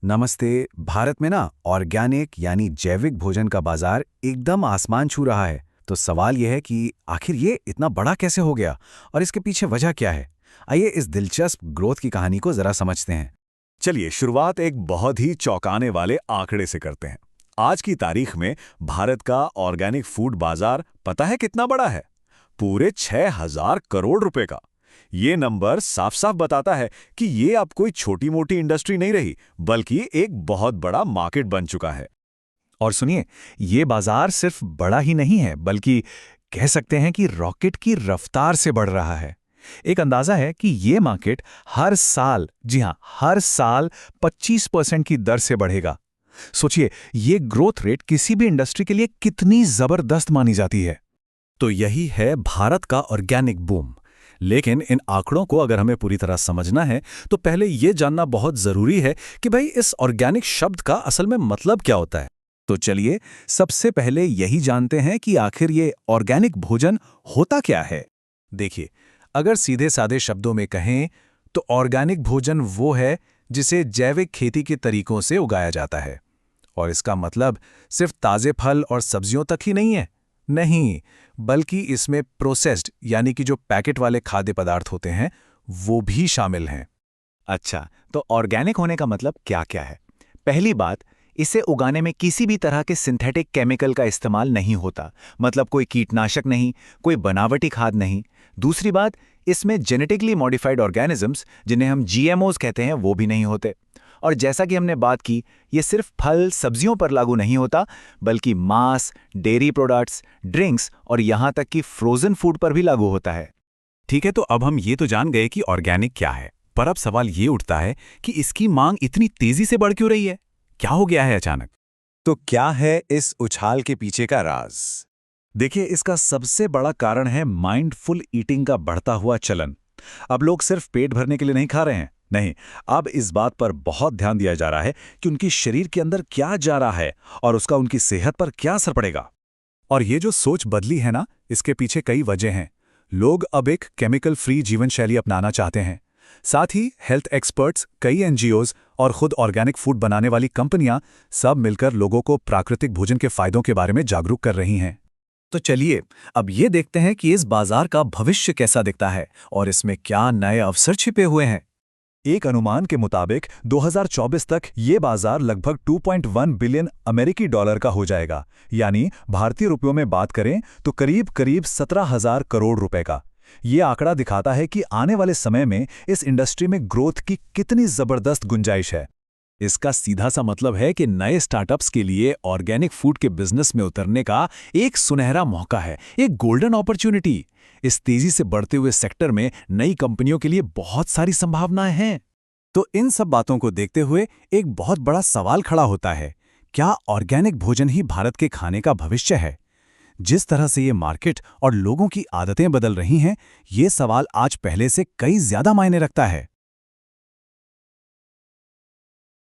नमस्ते। भारत में ना ऑर्गेनिक यानी जैविक भोजन का बाजार एकदम आसमान छू रहा है। तो सवाल यह है कि आखिर ये इतना बड़ा कैसे हो गया और इसके पीछे वजह क्या है। आइए इस दिलचस्प ग्रोथ की कहानी को जरा समझते हैं। चलिए शुरुआत एक बहुत ही चौंकाने वाले आंकड़े से करते हैं। आज की तारीख में भारत का ऑर्गेनिक फूड बाजार पता है कितना बड़ा है? पूरे 6,000 करोड़ रुपए का। ये नंबर साफ साफ बताता है कि ये अब कोई छोटी मोटी इंडस्ट्री नहीं रही, बल्कि एक बहुत बड़ा मार्केट बन चुका है। और सुनिए, ये बाजार सिर्फ बड़ा ही नहीं है, बल्कि कह सकते हैं कि रॉकेट की रफ्तार से बढ़ रहा है। एक अंदाजा है कि ये मार्केट हर साल, जी हां, हर साल 25% की दर से बढ़ेगा। सोचिए, ये ग्रोथ रेट किसी भी इंडस्ट्री के लिए कितनी जबरदस्त मानी जाती है। तो यही है भारत का ऑर्गेनिक बूम। लेकिन इन आंकड़ों को अगर हमें पूरी तरह समझना है तो पहले ये जानना बहुत जरूरी है कि भाई इस ऑर्गेनिक शब्द का असल में मतलब क्या होता है। तो चलिए सबसे पहले यही जानते हैं कि आखिर ये ऑर्गेनिक भोजन होता क्या है। देखिए, अगर सीधे सादे शब्दों में कहें तो ऑर्गेनिक भोजन वो है जिसे जैविक खेती के तरीकों से उगाया जाता है। और इसका मतलब सिर्फ ताजे फल और सब्जियों तक ही नहीं है। नहीं, बल्कि इसमें प्रोसेस्ड यानी कि जो पैकेट वाले खाद्य पदार्थ होते हैं वो भी शामिल हैं। अच्छा, तो ऑर्गेनिक होने का मतलब क्या-क्या है? पहली बात, इसे उगाने में किसी भी तरह के सिंथेटिक केमिकल का इस्तेमाल नहीं होता। मतलब कोई कीटनाशक नहीं, कोई बनावटी खाद नहीं। दूसरी बात, इसमें जेनेटिकली मॉडिफाइड ऑर्गेनिजम्स, जिन्हें हम जीएमओज कहते हैं, वो भी नहीं होते। और जैसा कि हमने बात की, ये सिर्फ फल सब्जियों पर लागू नहीं होता, बल्कि मांस, डेयरी प्रोडक्ट्स, ड्रिंक्स और यहाँ तक कि फ्रोजन फूड पर भी लागू होता है। ठीक है, तो अब हम ये तो जान गए कि ऑर्गेनिक क्या है, पर अब सवाल ये उठता है कि इसकी मांग इतनी तेजी से बढ़ क्यों रही है। क्या हो गया है अचानक? तो क्या है इस उछाल के पीछे का राज? देखिए, इसका सबसे बड़ा कारण है माइंडफुल ईटिंग का बढ़ता हुआ चलन। अब लोग सिर्फ पेट भरने के लिए नहीं खा रहे हैं, नहीं, अब इस बात पर बहुत ध्यान दिया जा रहा है कि उनकी शरीर के अंदर क्या जा रहा है और उसका उनकी सेहत पर क्या असर पड़ेगा। और ये जो सोच बदली है ना, इसके पीछे कई वजह हैं। लोग अब एक केमिकल फ्री जीवन शैली अपनाना चाहते हैं। साथ ही हेल्थ एक्सपर्ट्स, कई एनजीओज और खुद ऑर्गेनिक फूड बनाने वाली कंपनियां सब मिलकर लोगों को प्राकृतिक भोजन के फायदों के बारे में जागरूक कर रही हैं। तो चलिए अब ये देखते हैं कि इस बाजार का भविष्य कैसा दिखता है और इसमें क्या नए अवसर छिपे हुए हैं। एक अनुमान के मुताबिक 2024 तक ये बाजार लगभग 2.1 बिलियन अमेरिकी डॉलर का हो जाएगा, यानी भारतीय रुपयों में बात करें तो करीब करीब 17,000 करोड़ रुपए का। ये आंकड़ा दिखाता है कि आने वाले समय में इस इंडस्ट्री में ग्रोथ की कितनी जबरदस्त गुंजाइश है। इसका सीधा सा मतलब है कि नए स्टार्टअप्स के लिए ऑर्गेनिक फूड के बिजनेस में उतरने का एक सुनहरा मौका है, एक गोल्डन अपॉर्चुनिटी। इस तेजी से बढ़ते हुए सेक्टर में नई कंपनियों के लिए बहुत सारी संभावनाएं हैं। तो इन सब बातों को देखते हुए एक बहुत बड़ा सवाल खड़ा होता है, क्या ऑर्गेनिक भोजन ही भारत के खाने का भविष्य है? जिस तरह से ये मार्केट और लोगों की आदतें बदल रही हैं, ये सवाल आज पहले से कई ज्यादा मायने रखता है।